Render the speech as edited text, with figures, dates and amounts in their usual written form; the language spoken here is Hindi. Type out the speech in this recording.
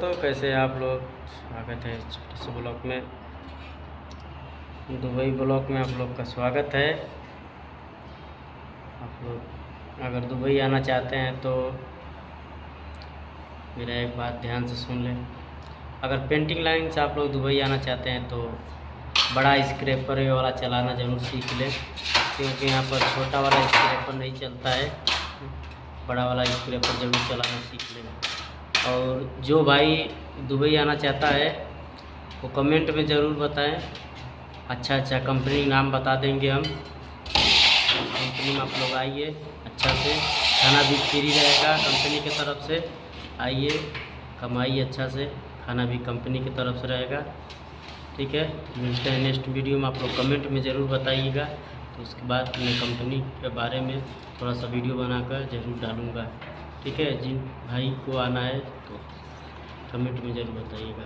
दोस्तों, कैसे हैं आप लोग। स्वागत है छोटे से ब्लॉग में, दुबई ब्लॉग में आप लोग का स्वागत है। आप लोग अगर दुबई आना चाहते हैं तो मेरा एक बात ध्यान से सुन लें। अगर पेंटिंग लाइन से आप लोग दुबई आना चाहते हैं तो बड़ा स्क्रैपर ये वाला चलाना ज़रूर सीख लें, क्योंकि यहाँ पर छोटा वाला स्क्रैपर नहीं चलता है। बड़ा वाला स्क्रैपर ज़रूर चलाना सीख लें। और जो भाई दुबई आना चाहता है वो कमेंट में ज़रूर बताएं। अच्छा कंपनी नाम बता देंगे हम। कंपनी में आप लोग आइए, अच्छा से खाना भी फ्री रहेगा कंपनी की तरफ से। आइए, कमाइए अच्छा से, खाना भी कंपनी की तरफ से रहेगा। ठीक है, मिलते हैं नेक्स्ट वीडियो में। आप लोग कमेंट में ज़रूर बताइएगा, तो उसके बाद मैं कंपनी के बारे में थोड़ा सा वीडियो बनाकर ज़रूर डालूँगा। ठीक है, जिन भाई को आना है तो कमेंट में ज़रूर बताइएगा।